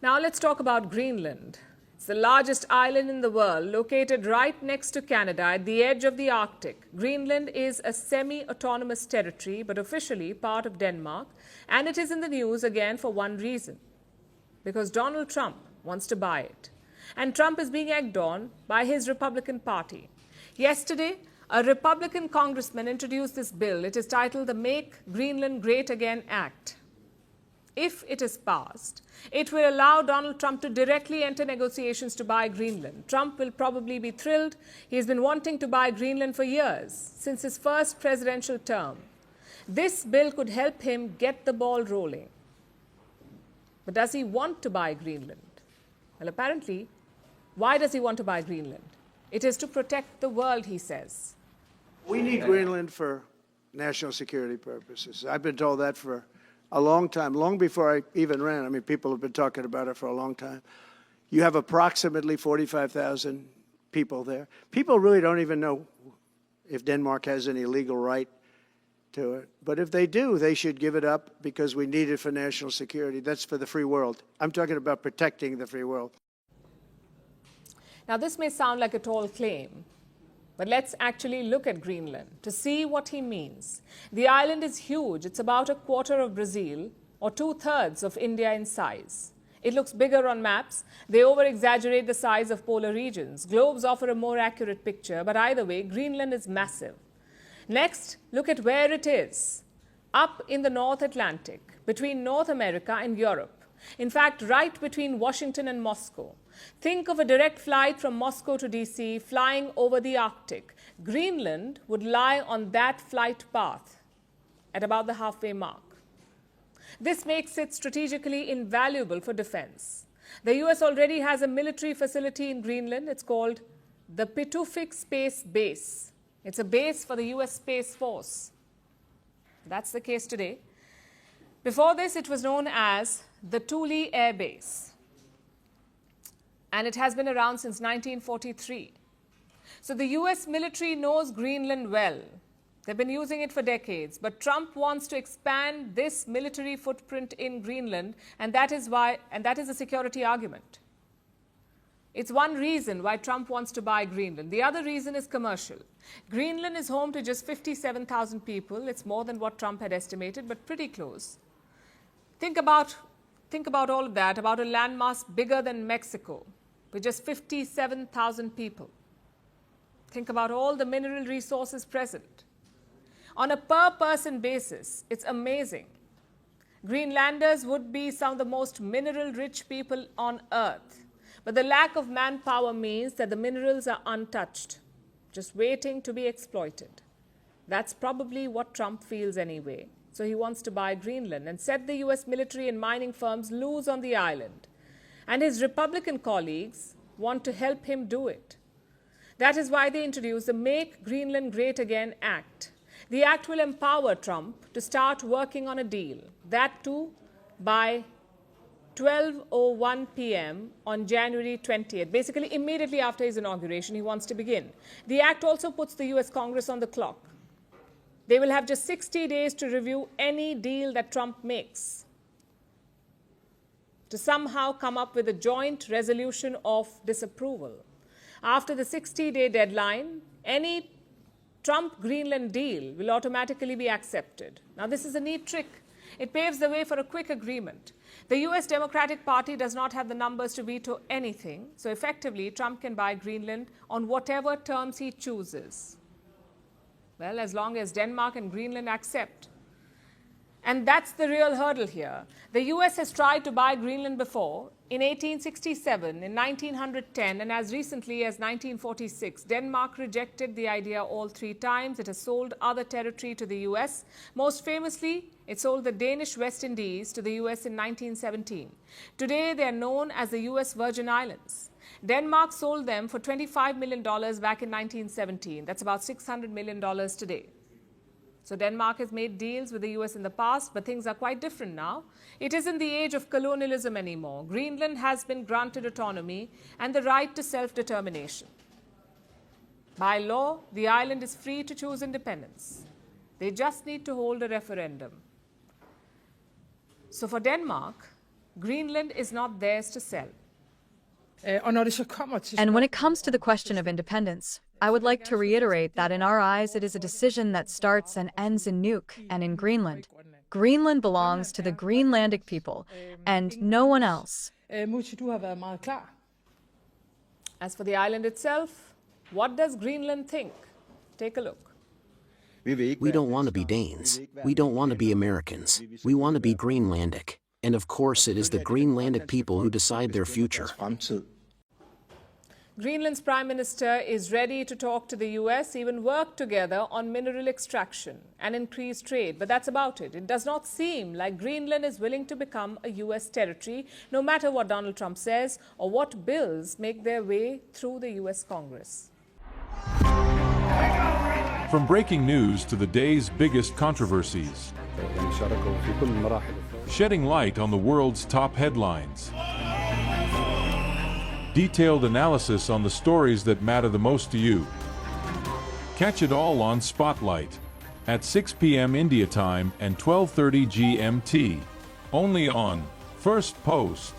Now let's talk about Greenland. It's the largest island in the world, located right next to Canada at the edge of the Arctic. Greenland is a semi-autonomous territory, but officially part of Denmark, and it is in the news again for one reason, because Donald Trump wants to buy it. And Trump is being egged on by his Republican Party. Yesterday, a Republican congressman introduced this bill. It is titled the Make Greenland Great Again Act. If it is passed, it will allow Donald Trump to directly enter negotiations to buy Greenland. Trump will probably be thrilled. He has been wanting to buy Greenland for years, since his first presidential term. This bill could help him get the ball rolling. But does he want to buy Greenland? Well, apparently, why does he want to buy Greenland? It is to protect the world, he says. We need Greenland for national security purposes. I've been told that for a long time, long before I even ran. I mean, people have been talking about it for a long time. You have approximately 45,000 people there. People really don't even know if Denmark has any legal right to it. But if they do, they should give it up because we need it for national security. That's for the free world. I'm talking about protecting the free world. Now, this may sound like a tall claim, but let's actually look at Greenland to see what he means. The island is huge. It's about a quarter of Brazil or 2/3 of India in size. It looks bigger on maps. They over-exaggerate the size of polar regions. Globes offer a more accurate picture, but either way, Greenland is massive. Next, look at where it is. Up in the North Atlantic, between North America and Europe. In fact, right between Washington and Moscow. Think of a direct flight from Moscow to DC flying over the Arctic. Greenland would lie on that flight path at about the halfway mark. This makes it strategically invaluable for defense. The US already has a military facility in Greenland. It's called the Pitufik Space Base. It's a base for the US Space Force. That's the case today. Before this, it was known as the Thule Air Base, and it has been around since 1943. So the US military knows Greenland well. They've been using it for decades, but Trump wants to expand this military footprint in Greenland, and that is a security argument. It's one reason why Trump wants to buy Greenland. The other reason is commercial. Greenland is home to just 57,000 people. It's more than what Trump had estimated, but pretty close. Think about all of that, about a landmass bigger than Mexico, with just 57,000 people. Think about all the mineral resources present. On a per-person basis, it's amazing. Greenlanders would be some of the most mineral-rich people on Earth. But the lack of manpower means that the minerals are untouched, just waiting to be exploited. That's probably what Trump feels anyway. So he wants to buy Greenland and set the US military and mining firms loose on the island. And his Republican colleagues want to help him do it. That is why they introduced the Make Greenland Great Again Act. The act will empower Trump to start working on a deal, that too by 12:01 p.m. on January 20th. Basically, immediately after his inauguration, he wants to begin. The act also puts the US Congress on the clock. They will have just 60 days to review any deal that Trump makes, to somehow come up with a joint resolution of disapproval. After the 60-day deadline, any Trump-Greenland deal will automatically be accepted. Now, this is a neat trick. It paves the way for a quick agreement. The US Democratic Party does not have the numbers to veto anything, so effectively, Trump can buy Greenland on whatever terms he chooses. Well, as long as Denmark and Greenland accept. And that's the real hurdle here. The US has tried to buy Greenland before, in 1867, in 1910, and as recently as 1946. Denmark rejected the idea all 3 times. It has sold other territory to the US. Most famously, it sold the Danish West Indies to the US in 1917. Today, they are known as the US Virgin Islands. Denmark sold them for $25 million back in 1917. That's about $600 million today. So Denmark has made deals with the US in the past, but things are quite different now. It isn't the age of colonialism anymore. Greenland has been granted autonomy and the right to self-determination. By law, the island is free to choose independence. They just need to hold a referendum. So for Denmark, Greenland is not theirs to sell. And when it comes to the question of independence, I would like to reiterate that in our eyes it is a decision that starts and ends in Nuuk and in Greenland. Greenland belongs to the Greenlandic people and no one else. As for the island itself, what does Greenland think? Take a look. We don't want to be Danes. We don't want to be Americans. We want to be Greenlandic. And of course it is the Greenlandic people who decide their future. Greenland's Prime Minister is ready to talk to the US, even work together on mineral extraction and increase trade. But that's about it. It does not seem like Greenland is willing to become a US territory, no matter what Donald Trump says or what bills make their way through the US Congress. From breaking news to the day's biggest controversies, shedding light on the world's top headlines, detailed analysis on the stories that matter the most to you. Catch it all on Spotlight at 6 p.m. India time and 12:30 GMT, only on First Post.